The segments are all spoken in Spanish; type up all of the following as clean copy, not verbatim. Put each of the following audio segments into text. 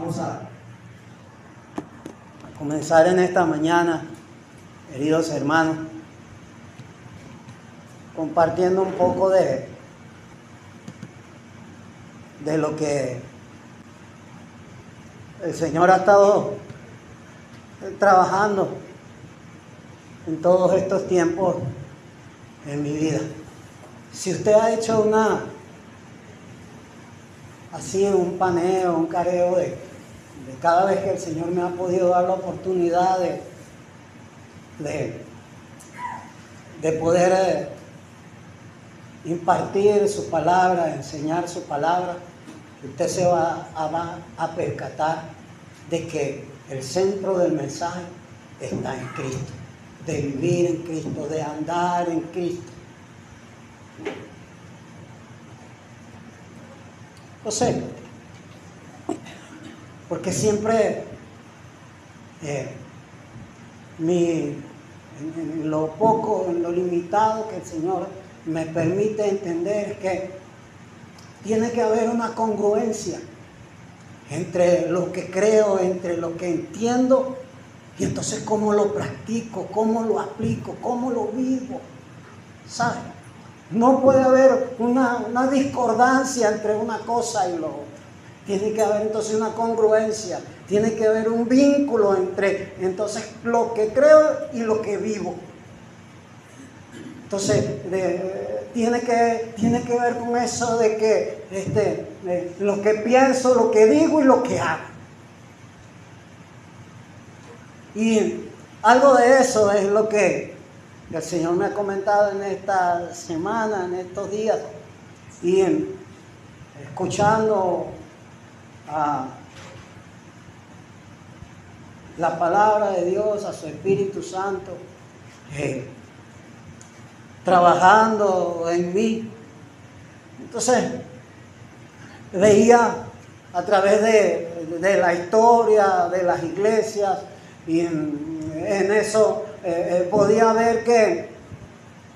Vamos a comenzar en esta mañana, queridos hermanos, compartiendo un poco de lo que el Señor ha estado trabajando en todos estos tiempos en mi vida. Si usted ha hecho un paneo, un careo de cada vez que el Señor me ha podido dar la oportunidad de poder impartir su palabra, enseñar su palabra, usted se va a percatar de que el centro del mensaje está en Cristo, de vivir en Cristo, de andar en Cristo. No sé, porque siempre en lo poco, en lo limitado que el Señor me permite entender, es que tiene que haber una congruencia entre lo que creo, entre lo que entiendo, y entonces cómo lo practico, cómo lo aplico, cómo lo vivo, ¿sabes? No puede haber una discordancia entre una cosa y lo otro. Tiene que haber entonces una congruencia, tiene que haber un vínculo entre entonces lo que creo y lo que vivo. Entonces, tiene que ver con eso de que lo que pienso, lo que digo y lo que hago. Y algo de eso es lo que el Señor me ha comentado en esta semana, en estos días, y escuchando la palabra de Dios, a su Espíritu Santo, trabajando en mí. Entonces, veía a través de la historia de las iglesias, y en eso podía ver que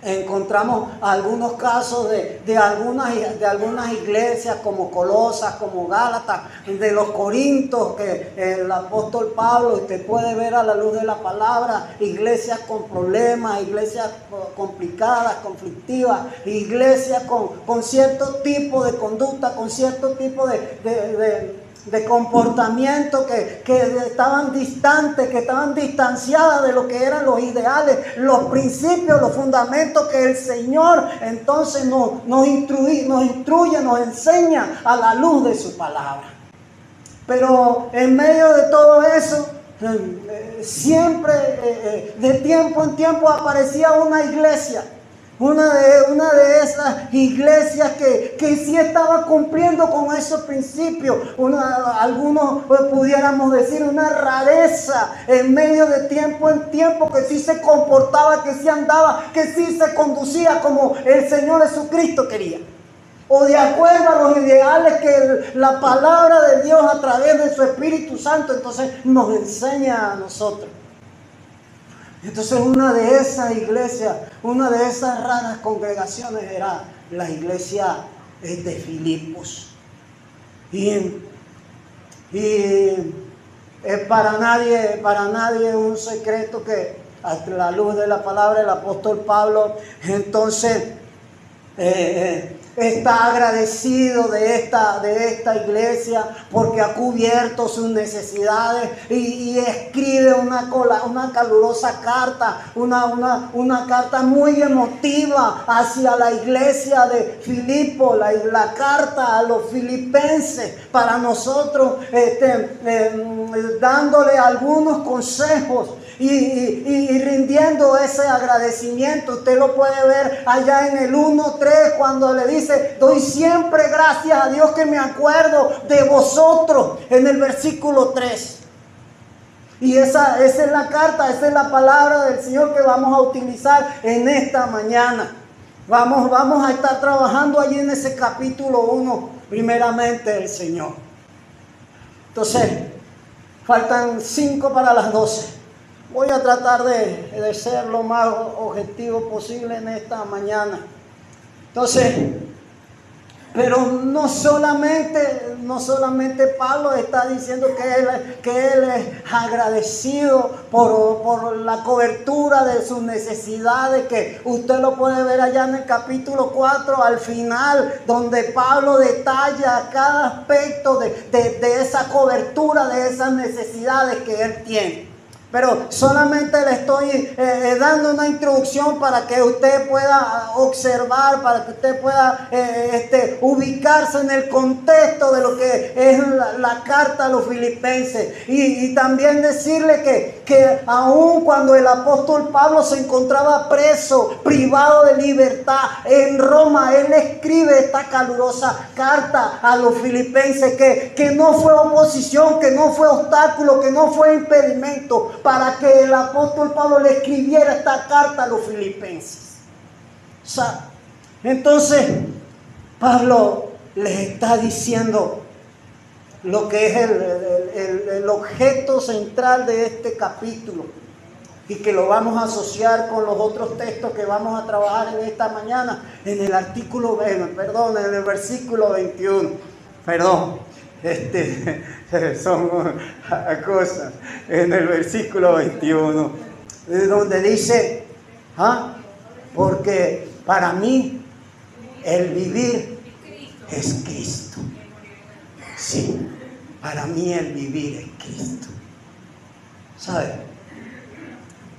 encontramos algunos casos de algunas iglesias como Colosas, como Gálatas, de los Corintios, que el apóstol Pablo, usted puede ver a la luz de la palabra, iglesias con problemas, iglesias complicadas, conflictivas, iglesias con cierto tipo de conducta, con cierto tipo de comportamiento que estaban distantes, que estaban distanciadas de lo que eran los ideales, los principios, los fundamentos que el Señor entonces nos instruye, nos enseña a la luz de su palabra. Pero en medio de todo eso, siempre de tiempo en tiempo aparecía una iglesia. Una de esas iglesias que sí estaba cumpliendo con esos principios. Algunos pudiéramos decir una rareza en medio de tiempo en tiempo, que sí se comportaba, que sí andaba, que sí se conducía como el Señor Jesucristo quería, o de acuerdo a los ideales que la palabra de Dios a través de su Espíritu Santo entonces nos enseña a nosotros. Entonces una de esas iglesias, una de esas raras congregaciones era la iglesia de Filipos. Y es para nadie un secreto que a la luz de la palabra el apóstol Pablo entonces está agradecido de esta iglesia porque ha cubierto sus necesidades y escribe una calurosa carta, una carta muy emotiva hacia la iglesia de Filipo, la carta a los filipenses, para nosotros dándole algunos consejos y rindiendo ese agradecimiento. Usted lo puede ver allá en el 1:3 cuando le dice: doy siempre gracias a Dios que me acuerdo de vosotros, en el versículo 3. Y esa es la carta, esa es la palabra del Señor que vamos a utilizar en esta mañana. Vamos a estar trabajando allí en ese capítulo 1, primeramente el Señor. Entonces, faltan 5 para las 12. Voy a tratar de ser lo más objetivo posible en esta mañana. Entonces, Pero no solamente Pablo está diciendo que él es agradecido por la cobertura de sus necesidades, que usted lo puede ver allá en el capítulo 4 al final, donde Pablo detalla cada aspecto de esa cobertura, de esas necesidades que él tiene. Pero solamente le estoy dando una introducción para que usted pueda observar, para que usted pueda ubicarse en el contexto de lo que es la carta a los filipenses. Y también decirle que aun cuando el apóstol Pablo se encontraba preso, privado de libertad en Roma, él escribe esta calurosa carta a los filipenses, que no fue oposición, que no fue obstáculo, que no fue impedimento para que el apóstol Pablo le escribiera esta carta a los filipenses. O sea, entonces Pablo les está diciendo lo que es el objeto central de este capítulo, y que lo vamos a asociar con los otros textos que vamos a trabajar en esta mañana, en el en el versículo 21. Son cosas en el versículo 21, donde dice, porque para mí el vivir es Cristo. Sí, para mí el vivir es Cristo. ¿Sabe?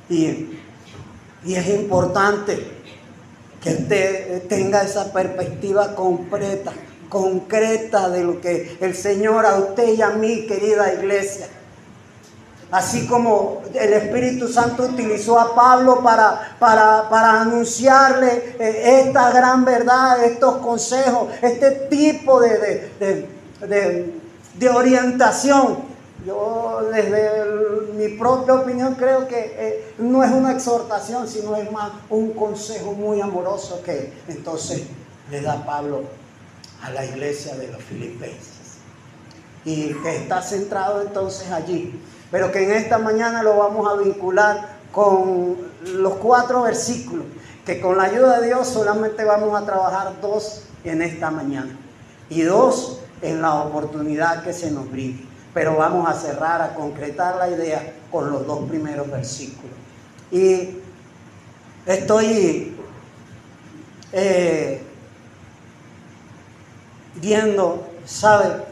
Y es importante que usted tenga esa perspectiva concreta de lo que el Señor a usted y a mí, querida iglesia. Así como el Espíritu Santo utilizó a Pablo para anunciarle esta gran verdad, estos consejos, este tipo de orientación. Yo desde mi propia opinión creo que no es una exhortación, sino es más un consejo muy amoroso que entonces le da Pablo a la iglesia de los filipenses, y que está centrado entonces allí, pero que en esta mañana lo vamos a vincular con los 4 versículos, que con la ayuda de Dios solamente vamos a trabajar 2 en esta mañana y 2 en la oportunidad que se nos brinde, pero vamos a cerrar, a concretar la idea con los 2 primeros versículos. Y estoy viendo, ¿sabe?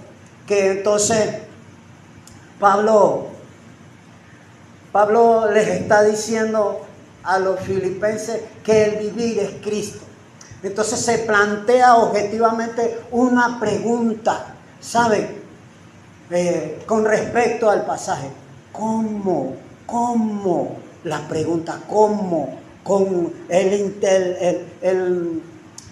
Que entonces Pablo les está diciendo a los filipenses que el vivir es Cristo. Entonces se plantea objetivamente una pregunta, ¿sabe? Con respecto al pasaje. ¿Cómo? La pregunta, ¿cómo? Con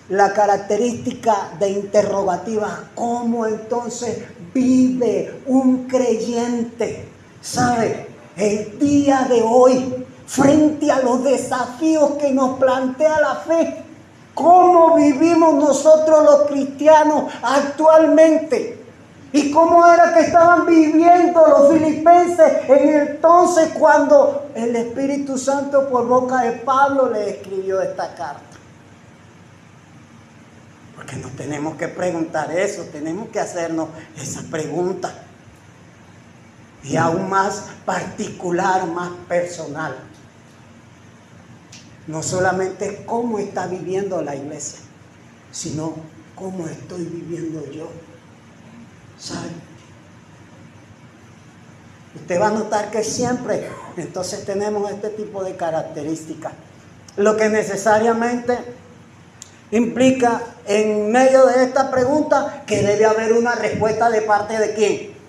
la característica de interrogativa, ¿cómo entonces vive un creyente? ¿Sabe? El día de hoy, frente a los desafíos que nos plantea la fe, ¿cómo vivimos nosotros los cristianos actualmente? ¿Y cómo era que estaban viviendo los filipenses en el entonces cuando el Espíritu Santo por boca de Pablo le escribió esta carta? Porque nos tenemos que preguntar eso, tenemos que hacernos esa pregunta. Y aún más particular, más personal. No solamente cómo está viviendo la iglesia, sino cómo estoy viviendo yo. ¿Sabe? Usted va a notar que siempre entonces tenemos este tipo de características. Lo que necesariamente implica en medio de esta pregunta que debe haber una respuesta de parte de ¿quién?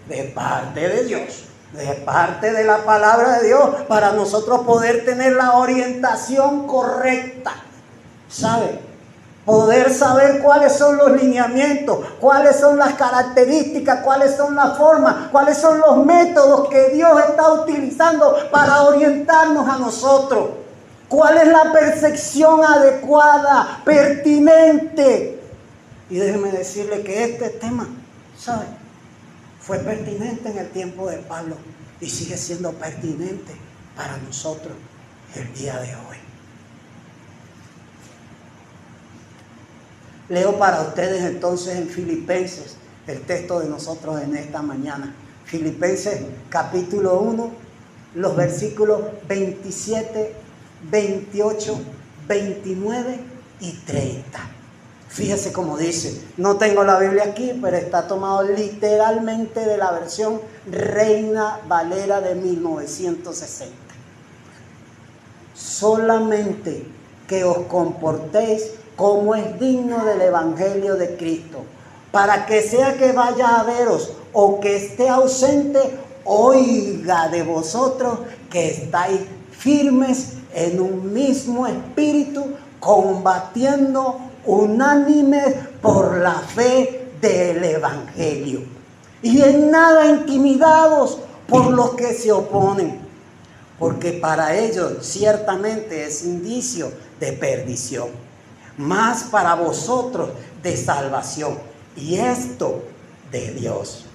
De parte de Dios, de parte de la palabra de Dios, para nosotros poder tener la orientación correcta, ¿sabe? Poder saber cuáles son los lineamientos, cuáles son las características, cuáles son las formas, cuáles son los métodos que Dios está utilizando para orientarnos a nosotros. ¿Cuál es la percepción adecuada, pertinente? Y déjeme decirle que este tema, ¿sabe? Fue pertinente en el tiempo de Pablo y sigue siendo pertinente para nosotros el día de hoy. Leo para ustedes entonces en Filipenses, el texto de nosotros en esta mañana. Filipenses capítulo 1, los versículos 27, 28, 29 y 30. Fíjese cómo dice. No tengo la Biblia aquí, pero está tomado literalmente de la versión Reina Valera de 1960. Solamente que os comportéis como es digno del Evangelio de Cristo, para que sea que vaya a veros o que esté ausente, oiga de vosotros que estáis firmes en un mismo espíritu, combatiendo unánimes por la fe del Evangelio, y en nada intimidados por los que se oponen, porque para ellos ciertamente es indicio de perdición, mas para vosotros de salvación, y esto de Dios,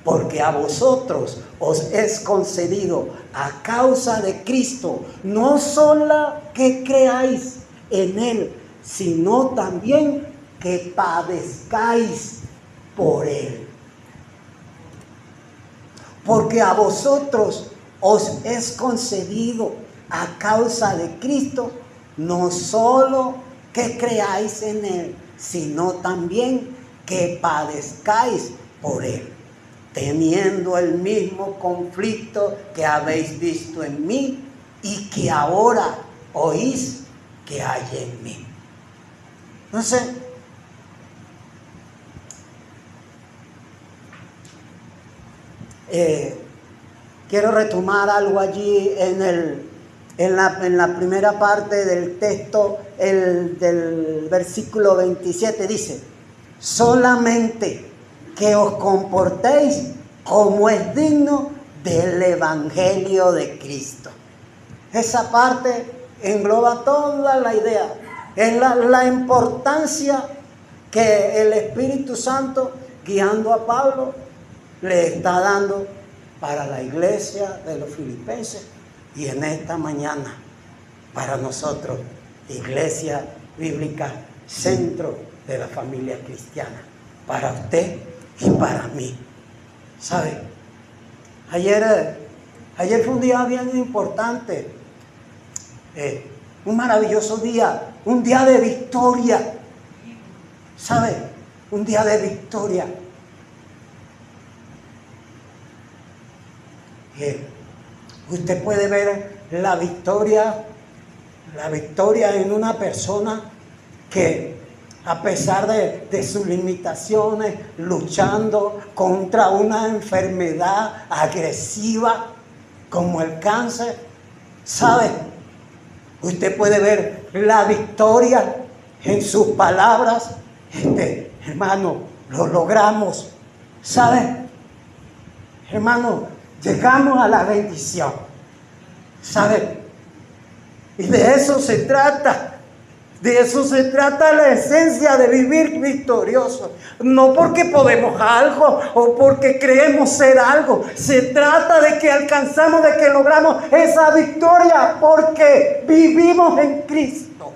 porque a vosotros os es concedido a causa de Cristo, no solo que creáis en Él, sino también que padezcáis por Él. Porque a vosotros os es concedido a causa de Cristo, no solo que creáis en Él, sino también que padezcáis por Él, teniendo el mismo conflicto que habéis visto en mí y que ahora oís que hay en mí. Entonces, quiero retomar algo allí en la primera parte del texto, del versículo 27, dice: solamente que os comportéis como es digno del Evangelio de Cristo. Esa parte engloba toda la idea. Es la importancia que el Espíritu Santo, guiando a Pablo, le está dando para la iglesia de los filipenses, y en esta mañana para nosotros, Iglesia Bíblica Centro de la Familia Cristiana, para usted y para mí. ¿Sabe? Ayer fue un día bien importante, un maravilloso día, un día de victoria. ¿Sabe? Un día de victoria. Usted puede ver la victoria en una persona que, a pesar de sus limitaciones, luchando contra una enfermedad agresiva como el cáncer, ¿sabe? Usted puede ver la victoria en sus palabras. Hermano, lo logramos. ¿Sabe? Hermano, llegamos a la bendición. ¿Sabe? Y de eso se trata. De eso se trata la esencia de vivir victorioso. No porque podemos algo o porque creemos ser algo. Se trata de que alcanzamos, de que logramos esa victoria porque vivimos en Cristo.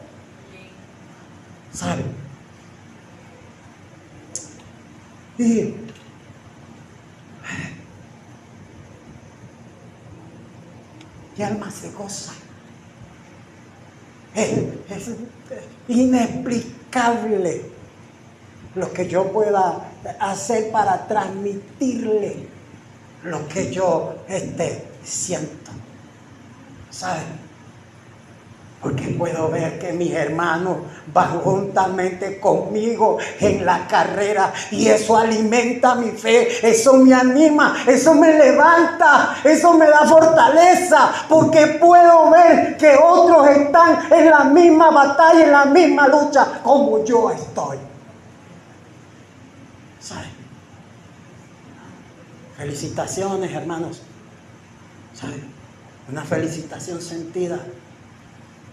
¿Sabe? Y mi alma se goza. Es inexplicable lo que yo pueda hacer para transmitirle lo que yo siento. ¿Saben? Porque puedo ver que mis hermanos van juntamente conmigo en la carrera, y eso alimenta mi fe, eso me anima, eso me levanta, eso me da fortaleza, porque puedo ver que otros están en la misma batalla, en la misma lucha como yo estoy. ¿Saben? Felicitaciones, hermanos. ¿Saben? Una felicitación sentida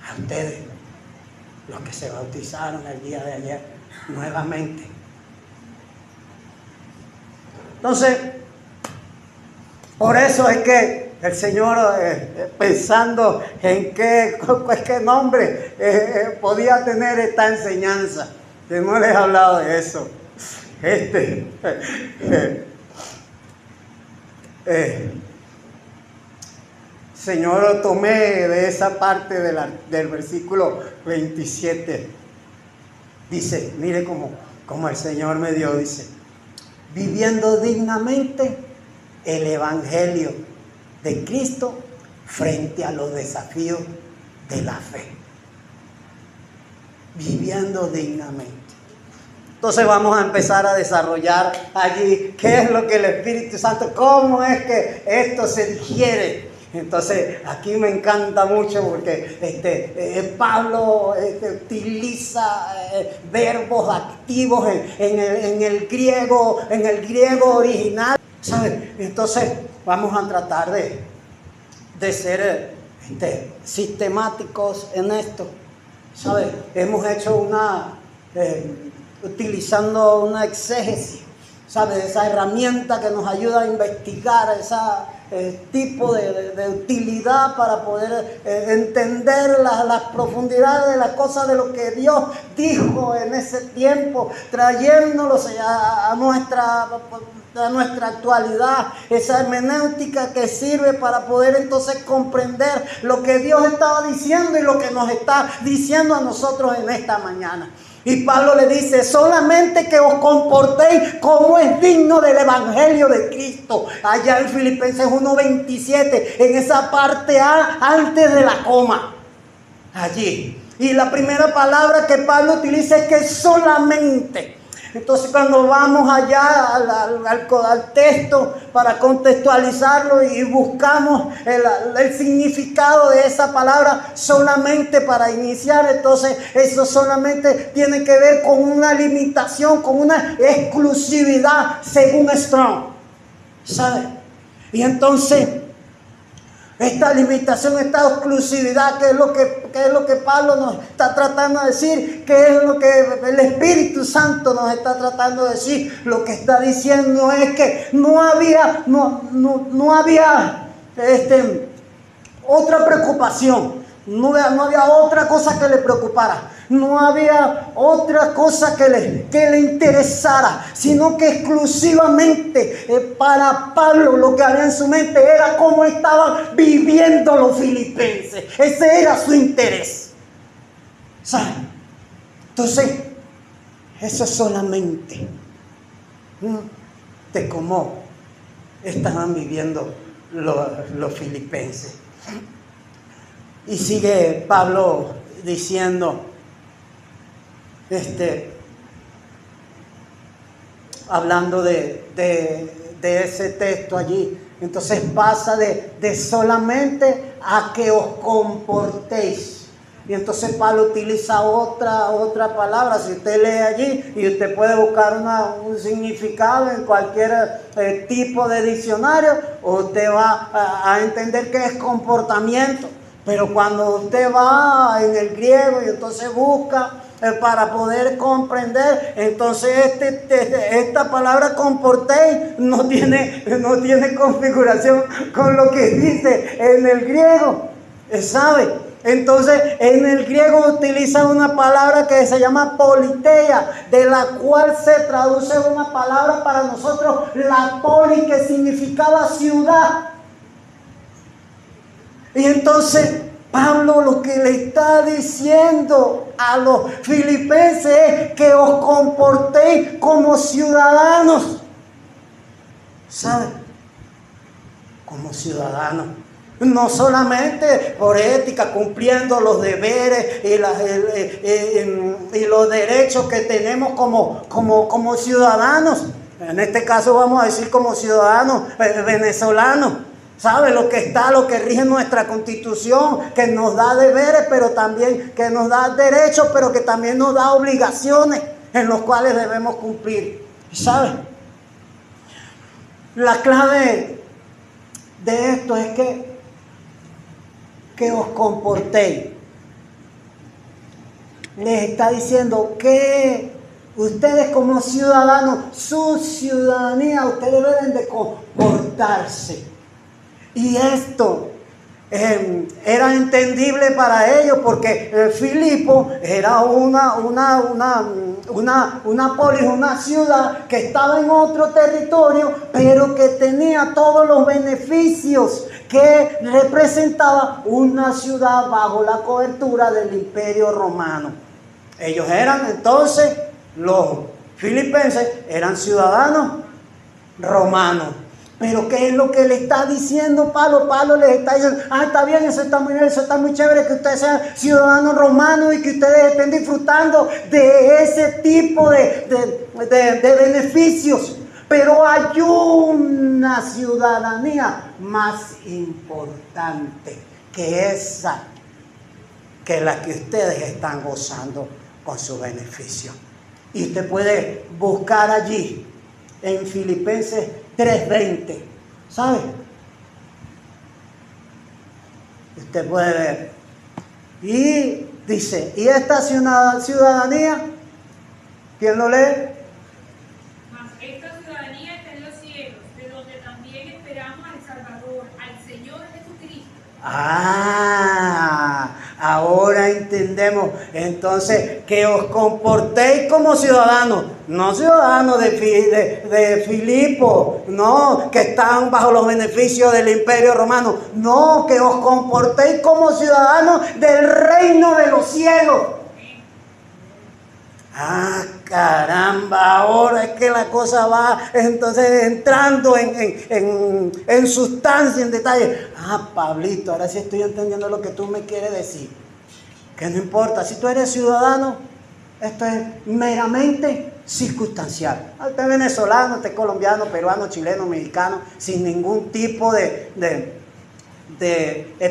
a ustedes, los que se bautizaron el día de ayer nuevamente. Entonces, por eso es que el Señor, pensando en qué nombre podía tener esta enseñanza, Yo no les he hablado de eso. Señor, tomé de esa parte del versículo 27. Dice, mire como el Señor me dio, dice, viviendo dignamente el evangelio de Cristo frente a los desafíos de la fe. Viviendo dignamente. Entonces vamos a empezar a desarrollar allí qué es lo que el Espíritu Santo, cómo es que esto se digiere. Entonces aquí me encanta mucho porque Pablo utiliza verbos activos en el griego original, ¿sabes? Entonces vamos a tratar de ser sistemáticos en esto, ¿sabes? Hemos hecho utilizando una exégesis, ¿sabes? Esa herramienta que nos ayuda a investigar ese tipo de utilidad para poder entender las profundidades de las cosas, de lo que Dios dijo en ese tiempo, trayéndolos a nuestra actualidad, esa hermenéutica que sirve para poder entonces comprender lo que Dios estaba diciendo y lo que nos está diciendo a nosotros en esta mañana. Y Pablo le dice, solamente que os comportéis como es digno del evangelio de Cristo. Allá en Filipenses 1:27, en esa parte A, antes de la coma. Allí. Y la primera palabra que Pablo utiliza es que solamente. Entonces cuando vamos allá al texto para contextualizarlo y buscamos el significado de esa palabra solamente para iniciar, entonces eso solamente tiene que ver con una limitación, con una exclusividad según Strong, ¿sabe? Y entonces esta limitación, esta exclusividad, ¿qué es lo que Pablo nos está tratando de decir? ¿Qué es lo que el Espíritu Santo nos está tratando de decir? Lo que está diciendo es que no había otra preocupación, no había otra cosa que le preocupara. No había otra cosa que le interesara, sino que exclusivamente para Pablo lo que había en su mente era cómo estaban viviendo los filipenses. Ese era su interés, ¿sabes? Entonces, eso es solamente de cómo estaban viviendo los filipenses. Y sigue Pablo diciendo, hablando de ese texto allí, entonces pasa de solamente a que os comportéis. Y entonces Pablo utiliza otra palabra. Si usted lee allí y usted puede buscar un significado en cualquier tipo de diccionario, usted va a entender que es comportamiento. Pero cuando usted va en el griego y entonces busca para poder comprender, entonces esta palabra comportéis no tiene configuración con lo que dice en el griego, ¿sabe? Entonces en el griego utiliza una palabra que se llama politeia, de la cual se traduce una palabra para nosotros, la poli, que significaba ciudad. Y entonces Pablo lo que le está diciendo a los filipenses es que os comportéis como ciudadanos. ¿Saben? Como ciudadanos. No solamente por ética, cumpliendo los deberes y los derechos que tenemos como ciudadanos. En este caso vamos a decir como ciudadanos venezolanos. ¿Sabe? Lo que rige nuestra Constitución, que nos da deberes, pero también que nos da derechos, pero que también nos da obligaciones en los cuales debemos cumplir. ¿Sabe? La clave de esto es que os comportéis. Les está diciendo que ustedes como ciudadanos, su ciudadanía, ustedes deben de comportarse. Y esto era entendible para ellos porque Filipo era una una polis, una ciudad que estaba en otro territorio, pero que tenía todos los beneficios que representaba una ciudad bajo la cobertura del Imperio Romano. Ellos eran entonces, los filipenses, eran ciudadanos romanos. Pero ¿qué es lo que le está diciendo Pablo? Pablo les está diciendo, está bien, eso está muy bien, eso está muy chévere, que ustedes sean ciudadanos romanos y que ustedes estén disfrutando de ese tipo de beneficios. Pero hay una ciudadanía más importante que esa, que la que ustedes están gozando con su beneficio. Y usted puede buscar allí en Filipenses 3:20, ¿sabe? Usted puede ver. Y dice, ¿y esta ciudadanía? ¿Quién lo lee? Mas esta ciudadanía está en los cielos, de donde también esperamos al Salvador, al Señor Jesucristo. Ahora entendemos. Entonces, que os comportéis como ciudadanos, no ciudadanos de Filipo, no, que están bajo los beneficios del Imperio Romano, no, que os comportéis como ciudadanos del reino de los cielos. Caramba, ahora es que la cosa va entonces entrando en sustancia, en detalle. Pablito, ahora sí estoy entendiendo lo que tú me quieres decir. Que no importa, si tú eres ciudadano, esto es meramente circunstancial. Usted es venezolano, usted es colombiano, peruano, chileno, mexicano, sin ningún tipo de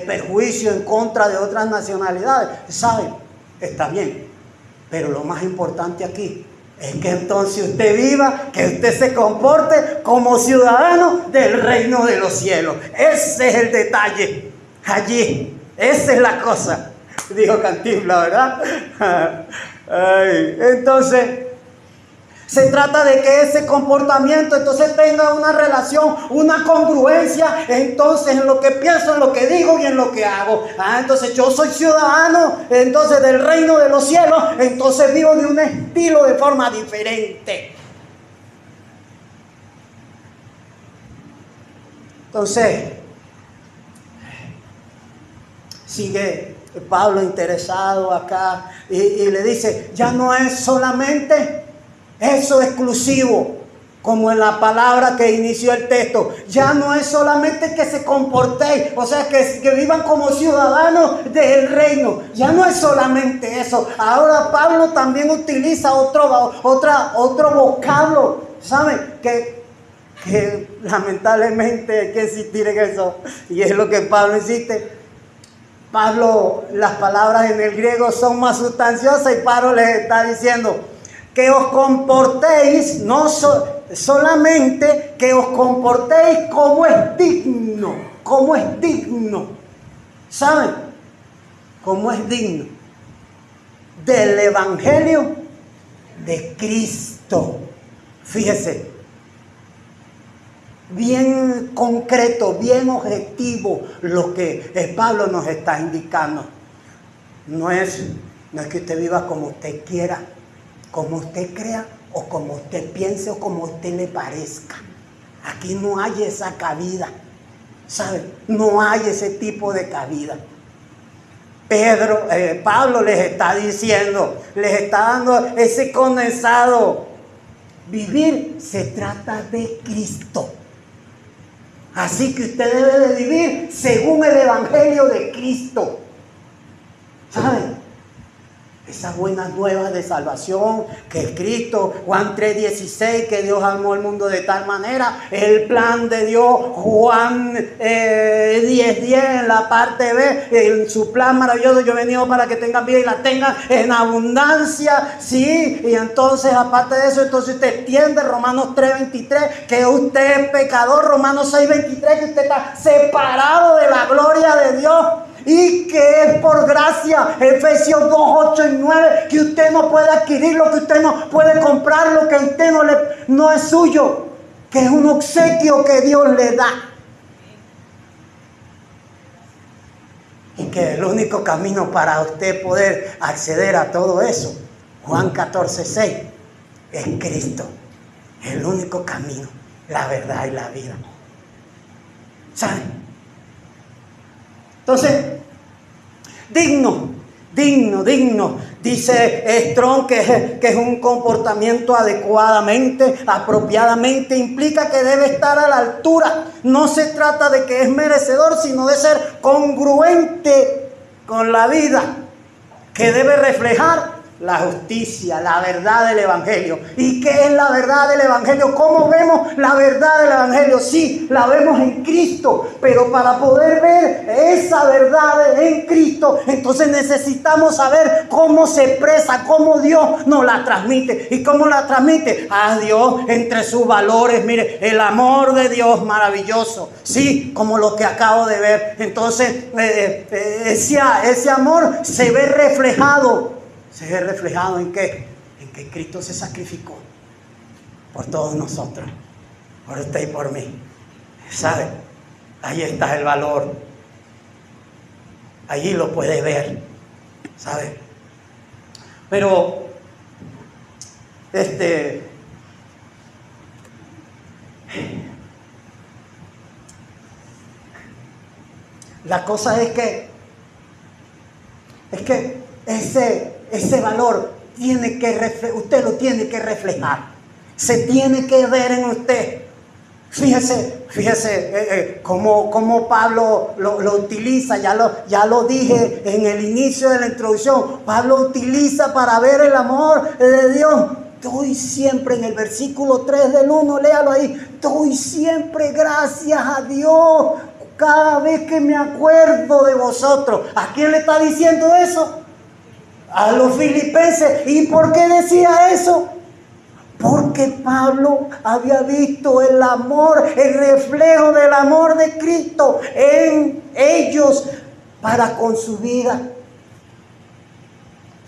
perjuicio en contra de otras nacionalidades. ¿Sabe? Está bien. Pero lo más importante aquí es que entonces usted viva, que usted se comporte como ciudadano del reino de los cielos. Ese es el detalle. Allí, esa es la cosa. Dijo Cantinflas, ¿verdad? Entonces, se trata de que ese comportamiento entonces tenga una relación, una congruencia, entonces en lo que pienso, en lo que digo y en lo que hago. Entonces yo soy ciudadano, entonces del reino de los cielos, entonces vivo de un estilo de forma diferente. Entonces, sigue Pablo interesado acá y le dice, ya no es solamente eso exclusivo, como en la palabra que inició el texto. Ya no es solamente que se comportéis, o sea, que vivan como ciudadanos del reino. Ya no es solamente eso. Ahora Pablo también utiliza otro vocablo, ¿saben? Que lamentablemente hay que insistir en eso. Y es lo que Pablo insiste. Pablo, las palabras en el griego son más sustanciosas y Pablo les está diciendo que os comportéis, no solamente que os comportéis como es digno, ¿saben? Como es digno del Evangelio de Cristo. Fíjese, bien concreto, bien objetivo lo que Pablo nos está indicando. No es que usted viva como usted quiera, como usted crea o como usted piense o como usted le parezca. Aquí no hay esa cabida, ¿sabe? No hay ese tipo de cabida. Pablo les está diciendo, les está dando ese condensado. Vivir se trata de Cristo. Así que usted debe de vivir según el Evangelio de Cristo. ¿Saben? Esas buenas nuevas de salvación que es Cristo, Juan 3:16, que Dios amó el mundo de tal manera, el plan de Dios, Juan 10:10 en la parte B, en su plan maravilloso, yo he venido para que tengan vida y la tengan en abundancia, sí, y entonces aparte de eso, entonces usted entiende Romanos 3:23, que usted es pecador, Romanos 6:23, que usted está separado de la gloria de Dios. Y que es por gracia, Efesios 2:8 y 9, que usted no puede adquirir lo que usted no puede comprar, lo que a usted no es suyo, que es un obsequio que Dios le da. Y que el único camino para usted poder acceder a todo eso Juan 14:6. Es Cristo, el único camino, la verdad y la vida. ¿Saben? Entonces, digno. Dice Strong que es un comportamiento adecuadamente, apropiadamente, implica que debe estar a la altura. No se trata de que es merecedor, sino de ser congruente con la vida, que debe reflejar la justicia, la verdad del Evangelio. ¿Y qué es la verdad del Evangelio? ¿Cómo vemos la verdad del Evangelio? Sí, la vemos en Cristo, pero para poder ver esa verdad en Cristo, entonces necesitamos saber cómo se expresa, cómo Dios nos la transmite. ¿Y cómo la transmite? A Dios entre sus valores. Mire, el amor de Dios maravilloso. Sí, como lo que acabo de ver. Entonces, ese amor se ve reflejado. ¿Se ve reflejado en qué? En que Cristo se sacrificó por todos nosotros, por usted y por mí. ¿Sabe? Ahí está el valor. Allí lo puede ver. ¿Sabe? Pero, la cosa es que ese valor usted lo tiene que reflejar. Se tiene que ver en usted. Fíjese cómo Pablo lo utiliza. Ya lo dije en el inicio de la introducción. Pablo utiliza para ver el amor de Dios. Doy siempre, en el versículo 3 del 1, léalo ahí. Doy siempre gracias a Dios cada vez que me acuerdo de vosotros. ¿A quién le está diciendo eso? A los filipenses. ¿Y por qué decía eso? Porque Pablo había visto el amor, el reflejo del amor de Cristo en ellos para con su vida.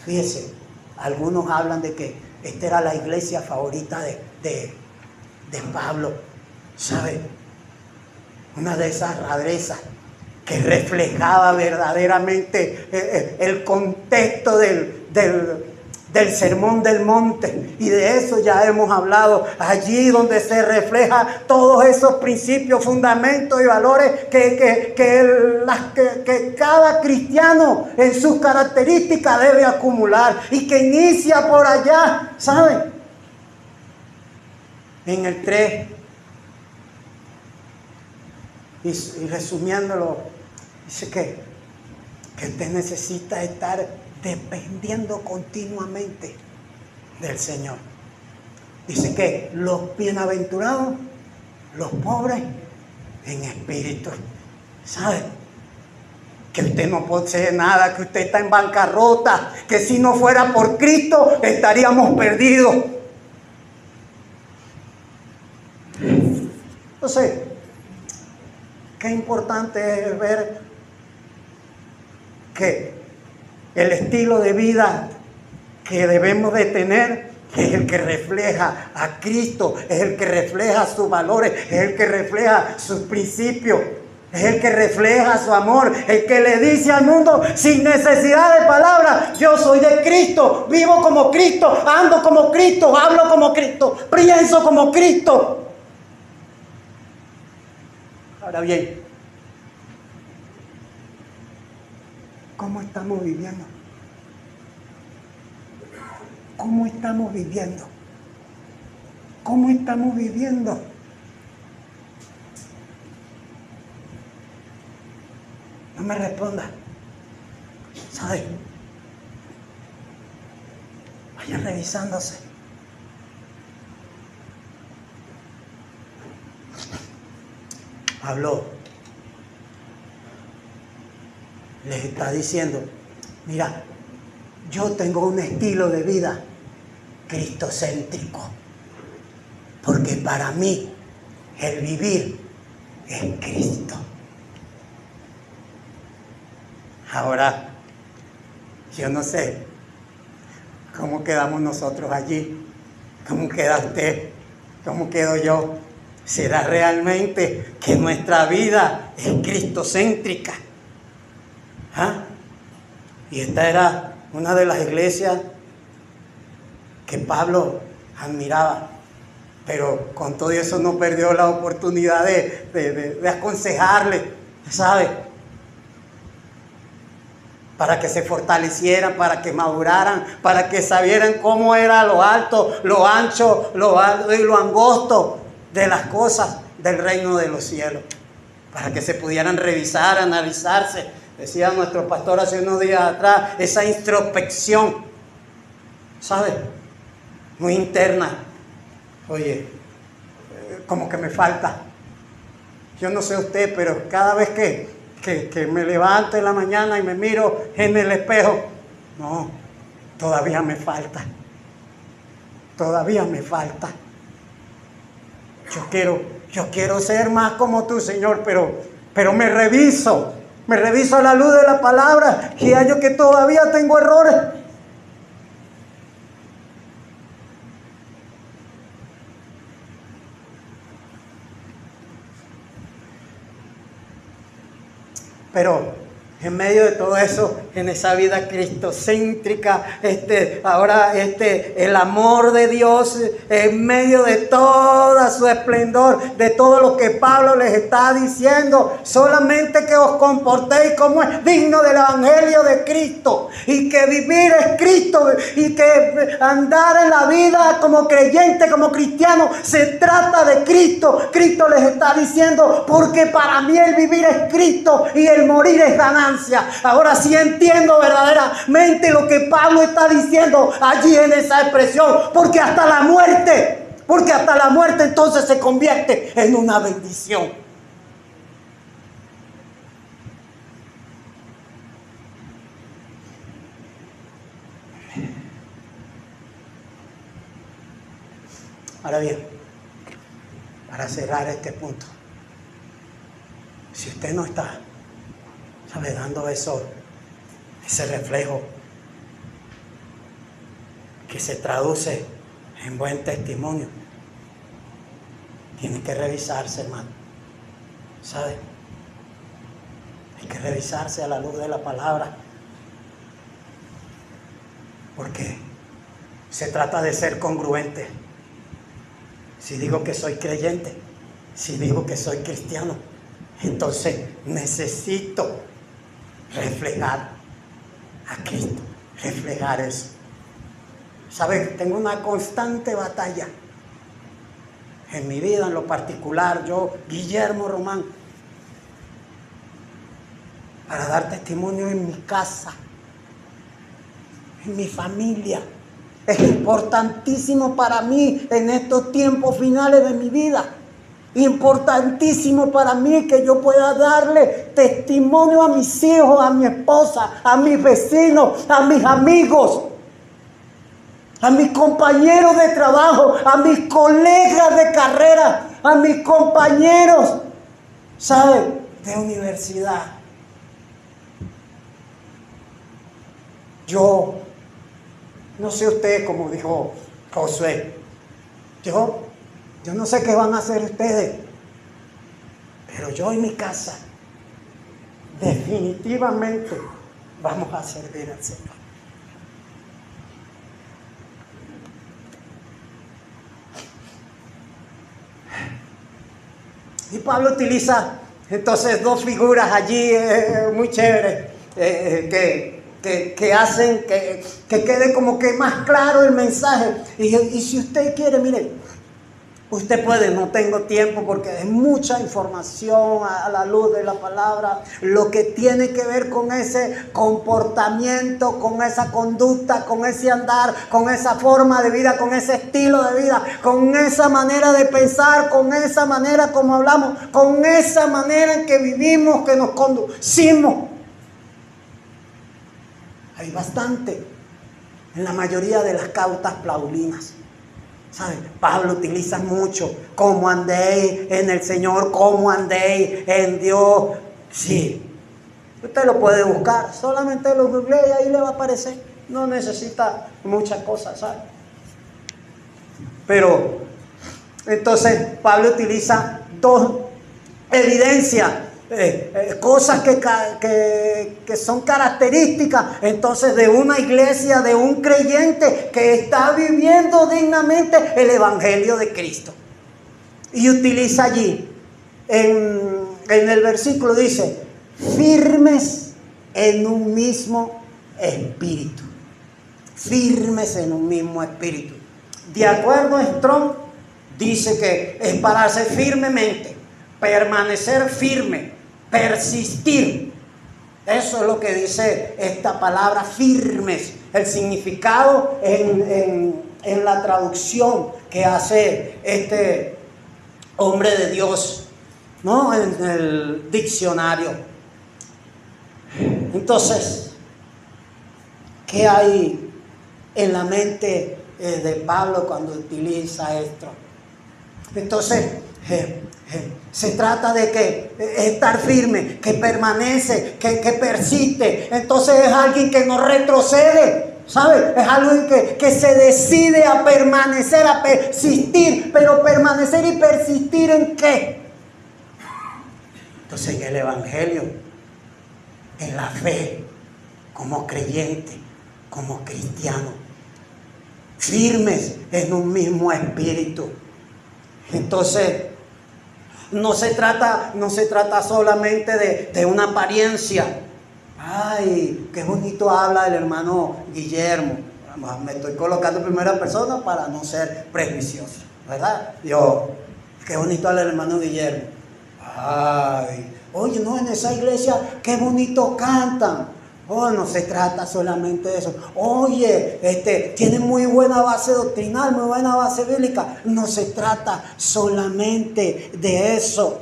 Fíjese, algunos hablan de que esta era la iglesia favorita de Pablo. ¿Sabe? Una de esas rarezas que reflejaba verdaderamente el contexto del sermón del monte. Y de eso ya hemos hablado. Allí donde se refleja todos esos principios, fundamentos y valores que cada cristiano en sus características debe acumular. Y que inicia por allá, ¿saben? En el 3. Y resumiéndolo, dice que usted necesita estar dependiendo continuamente del Señor. Dice que los bienaventurados, los pobres en espíritu. ¿Sabe? Que usted no posee nada, que usted está en bancarrota, que si no fuera por Cristo estaríamos perdidos. Entonces, qué importante es ver que el estilo de vida que debemos de tener es el que refleja a Cristo, es el que refleja sus valores, es el que refleja sus principios, es el que refleja su amor, el que le dice al mundo sin necesidad de palabras: yo soy de Cristo, vivo como Cristo, ando como Cristo, hablo como Cristo, pienso como Cristo. Ahora bien, ¿cómo estamos viviendo? ¿Cómo estamos viviendo? ¿Cómo estamos viviendo? No me responda. ¿Sabe? Vayan revisándose. Pablo les está diciendo: mira, yo tengo un estilo de vida cristocéntrico, porque para mí el vivir es Cristo. Ahora, yo no sé cómo quedamos nosotros allí, cómo queda usted, cómo quedo yo. ¿Será realmente que nuestra vida es cristocéntrica? ¿Ah? Y esta era una de las iglesias que Pablo admiraba. Pero con todo eso no perdió la oportunidad de aconsejarle, ¿sabe? Para que se fortalecieran, para que maduraran, para que sabieran cómo era lo alto, lo ancho, lo alto y lo angosto de las cosas del reino de los cielos. Para que se pudieran revisar, analizarse. Decía nuestro pastor hace unos días atrás, esa introspección, ¿sabe? Muy interna. Oye, como que me falta. Yo no sé usted, pero cada vez que me levanto en la mañana y me miro en el espejo, no, todavía me falta. Todavía me falta. Yo quiero ser más como tú, Señor, pero me reviso a la luz de la palabra y hallo que todavía tengo errores. Pero en medio de todo eso, en esa vida cristocéntrica, el amor de Dios, en medio de toda su esplendor, de todo lo que Pablo les está diciendo, solamente que os comportéis como es digno del evangelio de Cristo, y que vivir es Cristo, y que andar en la vida como creyente, como cristiano, se trata de Cristo. Cristo les está diciendo, porque para mí el vivir es Cristo y el morir es ganancia. Ahora sí entiendo verdaderamente lo que Pablo está diciendo allí en esa expresión, porque hasta la muerte entonces se convierte en una bendición. Ahora bien, para cerrar este punto, si usted no está, ¿sabe?, dando ese reflejo que se traduce en buen testimonio, tiene que revisarse, hermano, ¿sabe? Hay que revisarse a la luz de la palabra, porque se trata de ser congruente. Si digo que soy creyente, si digo que soy cristiano, entonces necesito reflejar a Cristo, reflejar eso. ¿Sabes? Tengo una constante batalla en mi vida, en lo particular, yo, Guillermo Román, para dar testimonio en mi casa, en mi familia. Es importantísimo para mí en estos tiempos finales de mi vida. Importantísimo para mí que yo pueda darle testimonio a mis hijos, a mi esposa, a mis vecinos, a mis amigos, a mis compañeros de trabajo, a mis colegas de carrera, a mis compañeros, ¿sabe?, de universidad. Yo no sé usted, como dijo Josué, yo no sé qué van a hacer ustedes, pero yo en mi casa definitivamente vamos a servir al Señor. Y Pablo utiliza entonces dos figuras allí muy chéveres que hacen que quede como que más claro el mensaje. Y si usted quiere, mire, usted puede, no tengo tiempo porque es mucha información a la luz de la palabra, lo que tiene que ver con ese comportamiento, con esa conducta, con ese andar, con esa forma de vida, con ese estilo de vida, con esa manera de pensar, con esa manera como hablamos, con esa manera en que vivimos, que nos conducimos. Hay bastante en la mayoría de las cautas paulinas. ¿Saben? Pablo utiliza mucho cómo andéis en el Señor, cómo andéis en Dios. Sí, usted lo puede buscar, solamente lo googlea y ahí le va a aparecer. No necesita muchas cosas, ¿sabe? Pero entonces Pablo utiliza dos evidencias cosas que son características entonces de una iglesia, de un creyente que está viviendo dignamente el Evangelio de Cristo. Y utiliza allí, en el versículo dice, firmes en un mismo espíritu. Firmes en un mismo espíritu. De acuerdo a Strong, dice que es pararse firmemente, permanecer firme, persistir. Eso es lo que dice esta palabra firmes. El significado en la traducción que hace este hombre de Dios, ¿no? En el diccionario. Entonces, ¿qué hay en la mente de Pablo cuando utiliza esto? Entonces, se trata de que estar firme, que permanece, que persiste. Entonces es alguien que no retrocede, ¿sabe? Es alguien que se decide a permanecer, a persistir. Pero permanecer y persistir ¿en qué? Entonces en el Evangelio, en la fe, como creyente, como cristiano, firmes en un mismo espíritu. Entonces, no se trata solamente de una apariencia. Ay, qué bonito habla el hermano Guillermo. Me estoy colocando en primera persona para no ser prejuicioso, ¿verdad? Qué bonito habla el hermano Guillermo. Ay, oye, no, en esa iglesia, qué bonito cantan. Oh, no se trata solamente de eso. Oye, tiene muy buena base doctrinal, muy buena base bíblica. No se trata solamente de eso.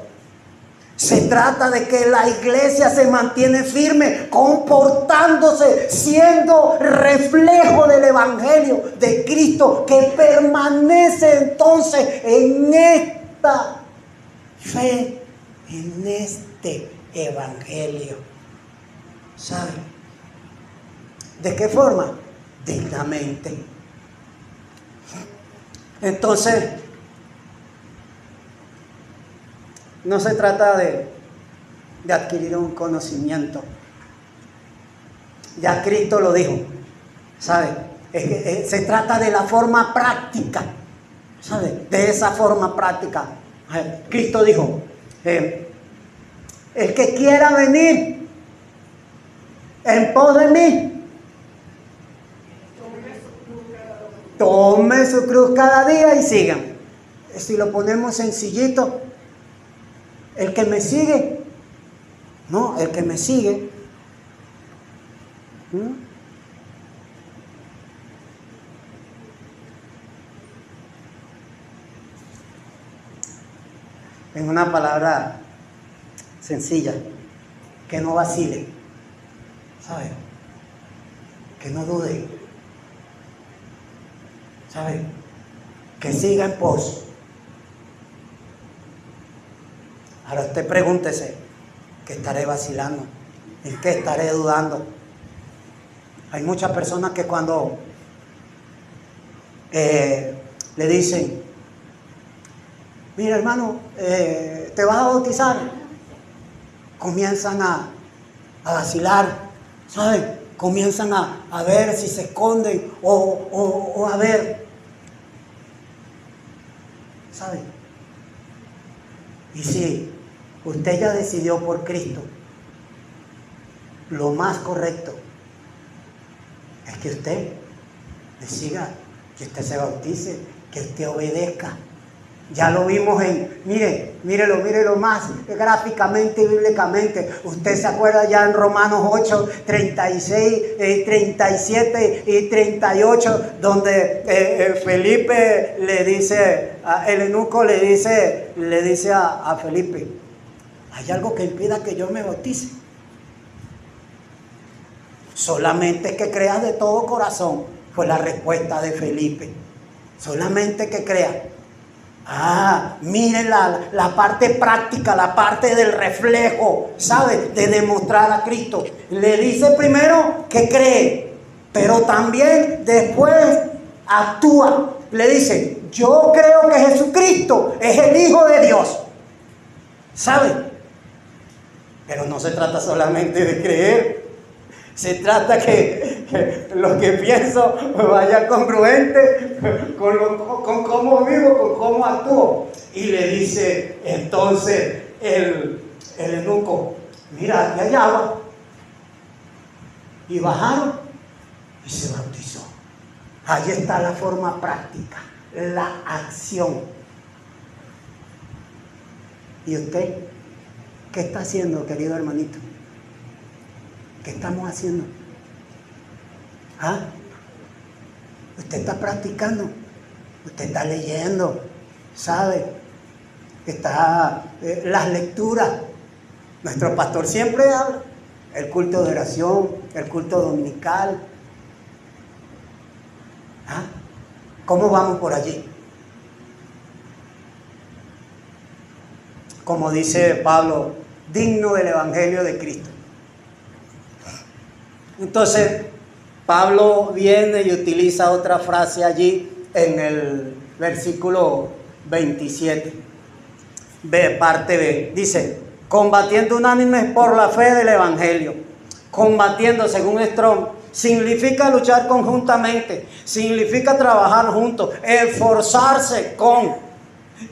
Se trata de que la iglesia se mantiene firme, comportándose, siendo reflejo del Evangelio de Cristo, que permanece entonces en esta fe, en este Evangelio. ¿Saben? ¿De qué forma? Dignamente. Entonces, no se trata de adquirir un conocimiento. Ya Cristo lo dijo, ¿sabe? Se trata de la forma práctica, ¿sabe? De esa forma práctica. Cristo dijo, el que quiera venir en pos de mí, tome su cruz cada día y sigan. Si lo ponemos sencillito, el que me sigue, no, el que me sigue, en una palabra sencilla, que no vacile, ¿sabe? Que no dude, ¿sabe? Que siga en pos. Ahora usted pregúntese, ¿qué estaré vacilando? ¿En qué estaré dudando? Hay muchas personas que cuando le dicen, mira hermano, ¿te vas a bautizar? Comienzan a vacilar, ¿saben? Comienzan a ver si se esconden o a ver, ¿saben? Y si usted ya decidió por Cristo, lo más correcto es que usted le siga, que usted se bautice, que usted obedezca. Ya lo vimos mírelo más gráficamente y bíblicamente. Usted se acuerda ya en Romanos 8, 36, 37 y 38, donde Felipe le dice, el eunuco le dice a Felipe, ¿hay algo que impida que yo me bautice? Solamente que creas de todo corazón, fue la respuesta de Felipe. Solamente que creas. Miren la parte práctica, la parte del reflejo, ¿sabe? De demostrar a Cristo. Le dice primero que cree, pero también después actúa. Le dice, yo creo que Jesucristo es el Hijo de Dios, ¿sabe? Pero no se trata solamente de creer. Se trata que lo que pienso vaya congruente con cómo vivo, con cómo actúo. Y le dice entonces el eunuco, mira, aquí hay agua. Y bajaron y se bautizó. Ahí está la forma práctica, la acción. ¿Y usted qué está haciendo, querido hermanito? ¿Qué estamos haciendo? ¿Ah? Usted está practicando, usted está leyendo, ¿sabe? Está las lecturas. Nuestro pastor siempre habla. El culto de oración, el culto dominical. ¿Ah? ¿Cómo vamos por allí? Como dice Pablo, digno del Evangelio de Cristo. Entonces, Pablo viene y utiliza otra frase allí en el versículo 27, parte B. Dice, combatiendo unánimes por la fe del Evangelio. Combatiendo, según Strong, significa luchar conjuntamente, significa trabajar juntos, esforzarse con.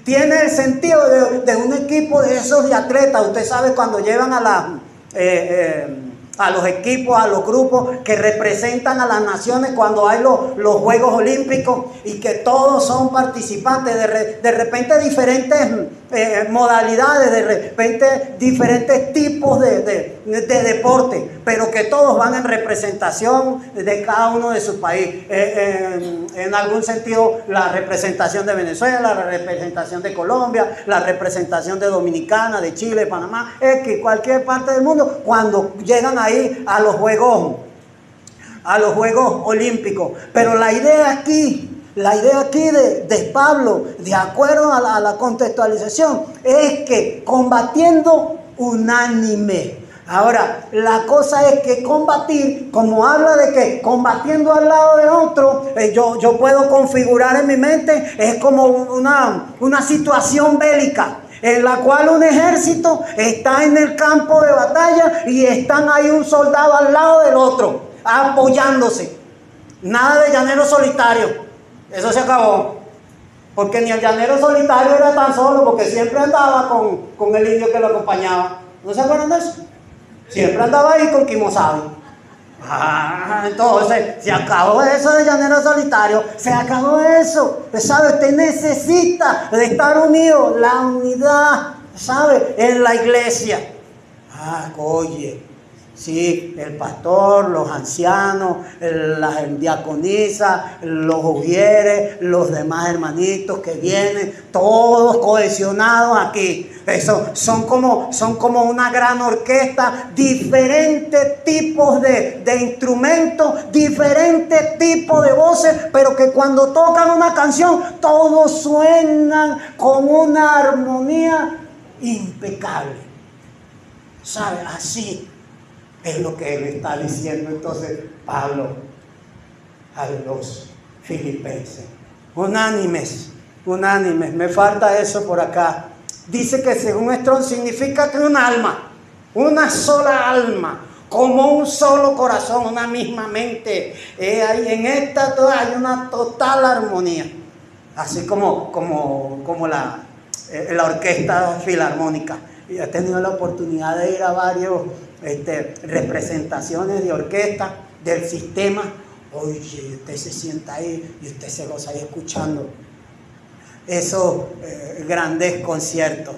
Tiene el sentido de un equipo de esos de atletas. Usted sabe cuando llevan a los equipos, a los grupos que representan a las naciones cuando hay los Juegos Olímpicos y que todos son participantes, de repente diferentes modalidades, de repente diferentes tipos de deporte, pero que todos van en representación de cada uno de su país. En algún sentido, la representación de Venezuela, la representación de Colombia, la representación de Dominicana, de Chile, Panamá, que cualquier parte del mundo, cuando llegan ahí a los Juegos Olímpicos. Pero la idea aquí de Pablo, de acuerdo a la contextualización, es que combatiendo unánime. Ahora, la cosa es que combatir, como habla de que combatiendo al lado de otro, yo puedo configurar en mi mente, es como una situación bélica, en la cual un ejército está en el campo de batalla y están ahí un soldado al lado del otro, apoyándose. Nada de llanero solitario, eso se acabó. Porque ni el llanero solitario era tan solo, porque siempre andaba con el indio que lo acompañaba. ¿No se acuerdan de eso? Siempre andaba ahí con Kimosabi. Entonces, se acabó eso de llanero solitario, se acabó eso. ¿Sabe? Usted necesita de estar unido, la unidad, ¿sabe? En la iglesia. Oye, sí, el pastor, los ancianos, la diaconisa, los ujieres, los demás hermanitos que vienen, todos cohesionados aquí. Eso son como una gran orquesta, diferentes tipos de instrumentos, diferentes tipos de voces, pero que cuando tocan una canción, todos suenan con una armonía impecable. ¿Sabe? Así es lo que le está diciendo entonces Pablo a los filipenses. Unánimes. Me falta eso por acá. Dice que según Strong significa que un alma, una sola alma, como un solo corazón, una misma mente. En esta hay una total armonía. Así como la orquesta filarmónica. Y he tenido la oportunidad de ir a varias representaciones de orquesta del sistema. Oye, usted se sienta ahí y usted se goza ahí escuchando esos grandes conciertos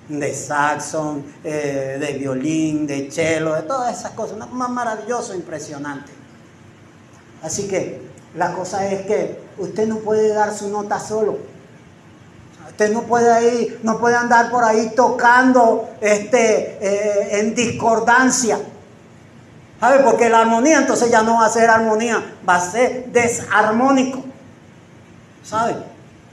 de saxón, de violín, de cello, de todas esas cosas. Una cosa maravillosa, impresionante. Así que la cosa es que usted no puede dar su nota solo. Usted no puede andar por ahí tocando en discordancia. ¿Sabe? Porque la armonía entonces ya no va a ser armonía, va a ser desarmónico. ¿Sabe?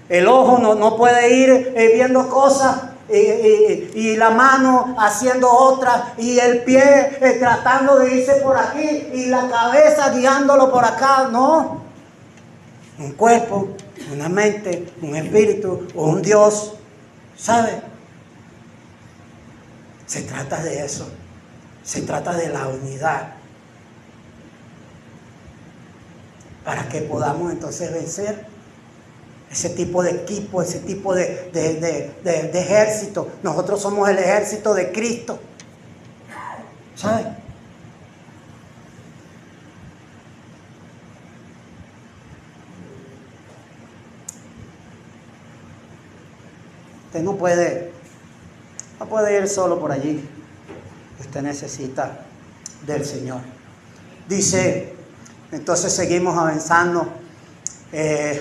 El ojo no puede ir viendo cosas y la mano haciendo otras y el pie tratando de irse por aquí y la cabeza guiándolo por acá. No. Un cuerpo, una mente, un espíritu o un Dios, ¿sabe? Se trata de eso. Se trata de la unidad. Para que podamos entonces vencer ese tipo de equipo, ese tipo de ejército. Nosotros somos el ejército de Cristo. ¿Sabes? Usted no puede ir solo por allí. Usted necesita del Señor. Dice, entonces seguimos avanzando.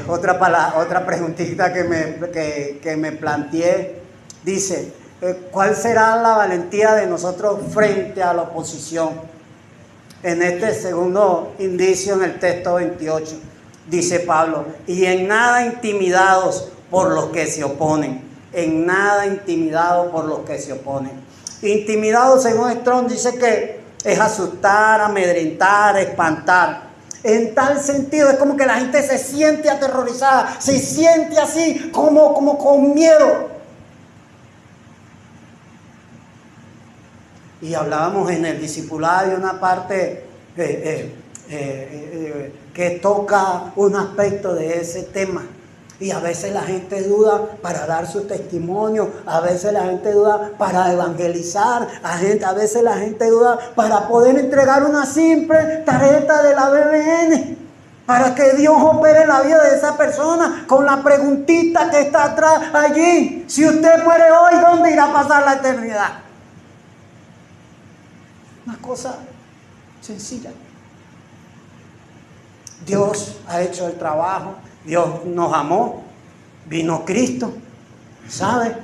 Otra preguntita que me planteé. Dice, ¿cuál será la valentía de nosotros frente a la oposición? En este segundo indicio, en el texto 28, dice Pablo, y en nada intimidados por los que se oponen. En nada intimidados por los que se oponen. Intimidado, según Strong, dice que es asustar, amedrentar, espantar. En tal sentido, es como que la gente se siente aterrorizada, se siente así, como con miedo. Y hablábamos en el discipulado de una parte que toca un aspecto de ese tema. Y a veces la gente duda para dar su testimonio, a veces la gente duda para evangelizar, a veces la gente duda para poder entregar una simple tarjeta de la BBN, para que Dios opere en la vida de esa persona con la preguntita que está atrás allí. Si usted muere hoy, ¿dónde irá a pasar la eternidad? Una cosa sencilla. Dios ha hecho el trabajo. Dios nos amó, vino Cristo, ¿sabe?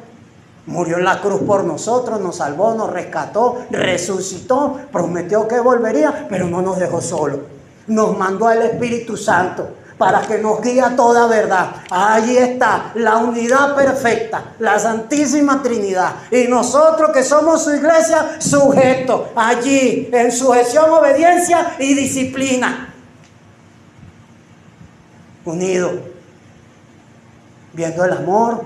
Murió en la cruz por nosotros, nos salvó, nos rescató, resucitó, prometió que volvería, pero no nos dejó solos. Nos mandó al Espíritu Santo para que nos guíe a toda verdad. Allí está la unidad perfecta, la Santísima Trinidad. Y nosotros que somos su iglesia, sujetos allí en sujeción, obediencia y disciplina. Unidos, viendo el amor,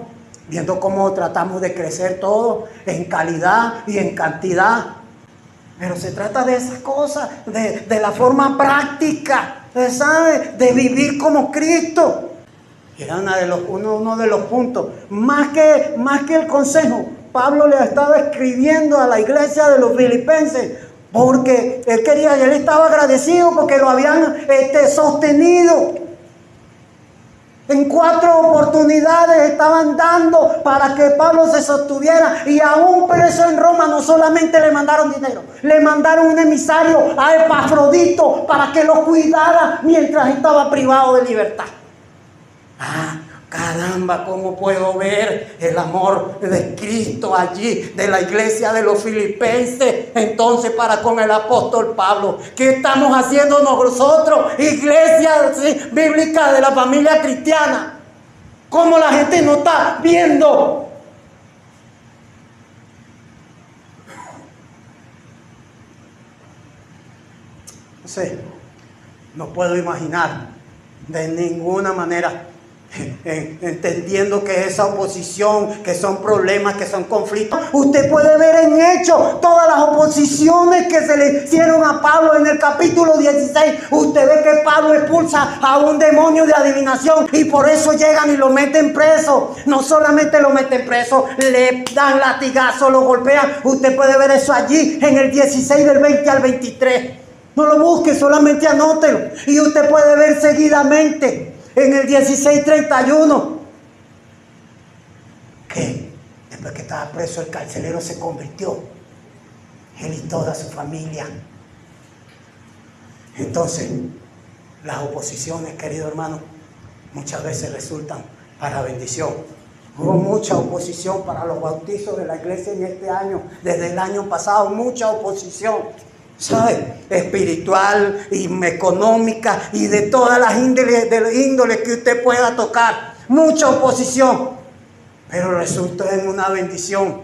viendo cómo tratamos de crecer todos en calidad y en cantidad. Pero se trata de esas cosas, de la forma práctica, ¿sabe? De vivir como Cristo. Era uno de los puntos. Más que el consejo, Pablo le estaba escribiendo a la iglesia de los filipenses, porque él estaba agradecido porque lo habían sostenido. En 4 oportunidades estaban dando para que Pablo se sostuviera, y aún preso en Roma no solamente le mandaron dinero, le mandaron un emisario a Epafrodito para que lo cuidara mientras estaba privado de libertad. Caramba, ¿cómo puedo ver el amor de Cristo allí, de la iglesia de los filipenses, entonces para con el apóstol Pablo? ¿Qué estamos haciendo nosotros, iglesia bíblica de la familia cristiana? ¿Cómo la gente no está viendo? No sé, no puedo imaginar de ninguna manera, entendiendo que esa oposición, que son problemas, que son conflictos. Usted puede ver en Hechos todas las oposiciones que se le hicieron a Pablo en el capítulo 16. Usted ve que Pablo expulsa a un demonio de adivinación y por eso llegan y lo meten preso. No solamente lo meten preso, le dan latigazo, lo golpean. Usted puede ver eso allí en el 16 del 20 al 23. No lo busque, solamente anótelo. Y usted puede ver seguidamente en el 16:31 que después que estaba preso el carcelero se convirtió, él y toda su familia. Entonces las oposiciones, querido hermano, muchas veces resultan para bendición. Hubo mucha oposición para los bautizos de la iglesia en este año, desde el año pasado, mucha oposición, ¿sabe? Espiritual y económica y de todas las índoles que usted pueda tocar. Mucha oposición, pero resultó en una bendición.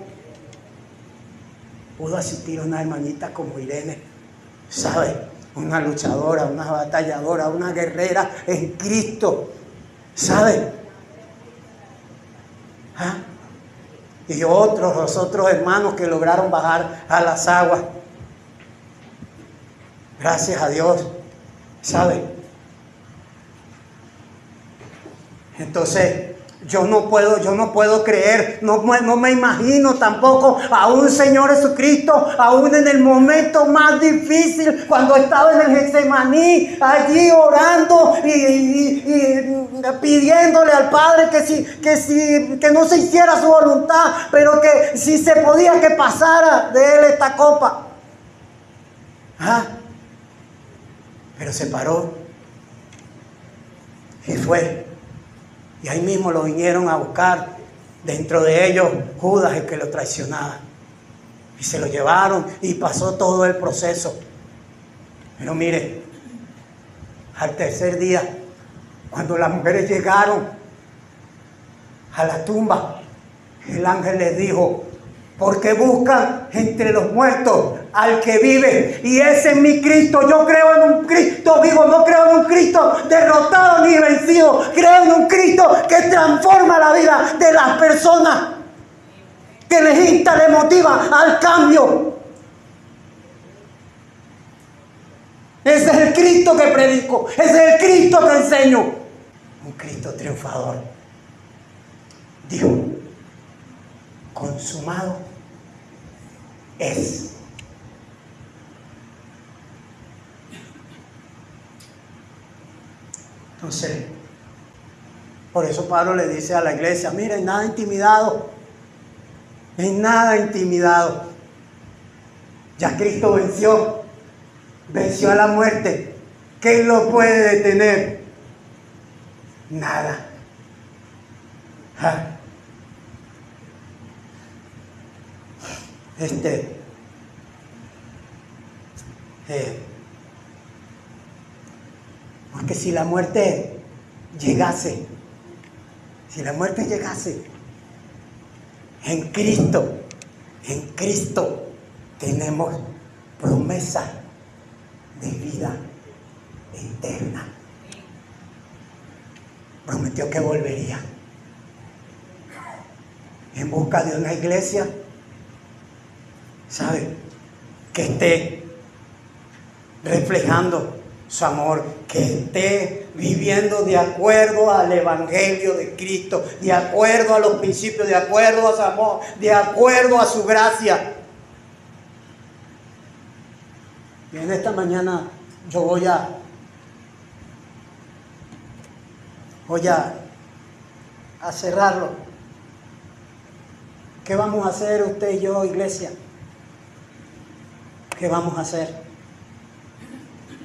Pudo asistir una hermanita como Irene, ¿sabe? Una luchadora, una batalladora, una guerrera en Cristo, ¿sabe? y los otros hermanos que lograron bajar a las aguas. Gracias a Dios, ¿sabe? Entonces, yo no puedo creer, no me imagino tampoco a un Señor Jesucristo, aún en el momento más difícil, cuando estaba en el Getsemaní, allí orando y pidiéndole al Padre que no se hiciera su voluntad, pero que si se podía que pasara de él esta copa. Pero se paró y fue. Y ahí mismo lo vinieron a buscar. Dentro de ellos, Judas, el que lo traicionaba. Y se lo llevaron y pasó todo el proceso. Pero mire, al tercer día, cuando las mujeres llegaron a la tumba, el ángel les dijo: porque buscan entre los muertos al que vive, y ese es mi Cristo. Yo creo en un Cristo vivo, no creo en un Cristo derrotado ni vencido. Creo en un Cristo que transforma la vida de las personas, que les insta, les motiva al cambio. Ese es el Cristo que predico, ese es el Cristo que enseño. Un Cristo triunfador. Dijo: consumado es. Entonces, por eso Pablo le dice a la iglesia: miren, nada intimidado, en nada intimidado. Ya Cristo venció a la muerte. ¿Qué lo puede detener? Nada. Porque si la muerte llegase, en Cristo tenemos promesa de vida eterna. Prometió que volvería en busca de una iglesia, ¿sabe?, que esté reflejando su amor, que esté viviendo de acuerdo al Evangelio de Cristo, de acuerdo a los principios, de acuerdo a su amor, de acuerdo a su gracia. Y en esta mañana yo voy a cerrarlo. ¿Qué vamos a hacer usted y yo, iglesia? ¿Qué vamos a hacer?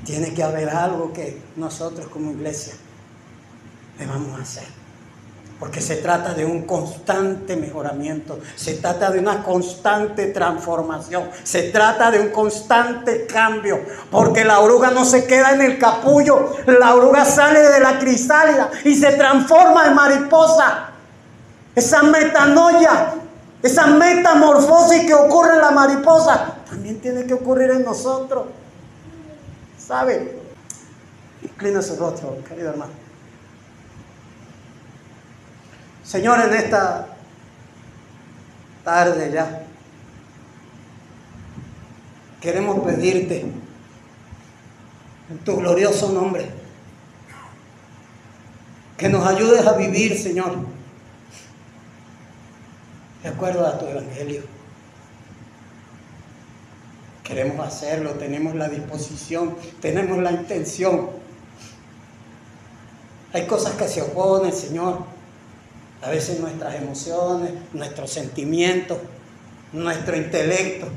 Tiene que haber algo que nosotros como iglesia le vamos a hacer. Porque se trata de un constante mejoramiento, se trata de una constante transformación, se trata de un constante cambio. Porque la oruga no se queda en el capullo, la oruga sale de la crisálida y se transforma en mariposa. Esa metanoia, esa metamorfosis que ocurre en la mariposa, también tiene que ocurrir en nosotros. ¿Sabe? Inclina su rostro, querido hermano. Señor, en esta tarde ya queremos pedirte en tu glorioso nombre que nos ayudes a vivir, Señor, de acuerdo a tu evangelio. Queremos hacerlo, tenemos la disposición, tenemos la intención. Hay cosas que se oponen, Señor. A veces nuestras emociones, nuestros sentimientos, nuestro intelecto.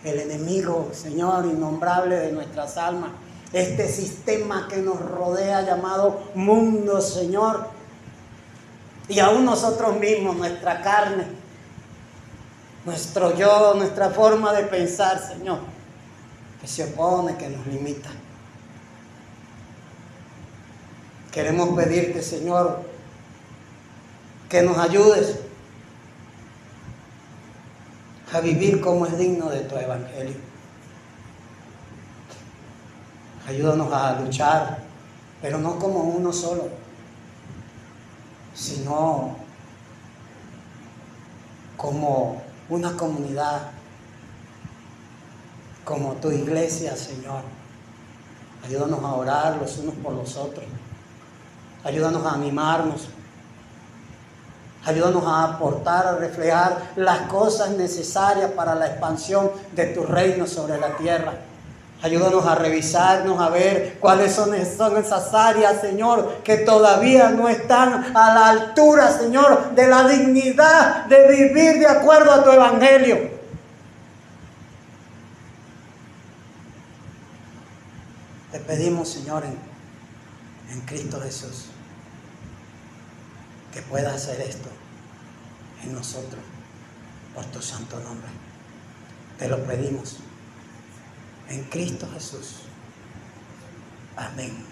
El enemigo, Señor, innombrable de nuestras almas. Este sistema que nos rodea llamado mundo, Señor. Y aún nosotros mismos, nuestra carne, nuestro yo, nuestra forma de pensar, Señor, que se opone, que nos limita. Queremos pedirte, Señor, que nos ayudes a vivir como es digno de tu evangelio. Ayúdanos a luchar, pero no como uno solo, sino como una comunidad, como tu iglesia, Señor. Ayúdanos a orar los unos por los otros. Ayúdanos a animarnos. Ayúdanos a aportar, a reflejar las cosas necesarias para la expansión de tu reino sobre la tierra. Ayúdanos a revisarnos, a ver cuáles son esas áreas, Señor, que todavía no están a la altura, Señor, de la dignidad de vivir de acuerdo a tu evangelio. Te pedimos, Señor, en Cristo Jesús, que pueda hacer esto en nosotros, por tu santo nombre. Te lo pedimos en Cristo Jesús. Amén.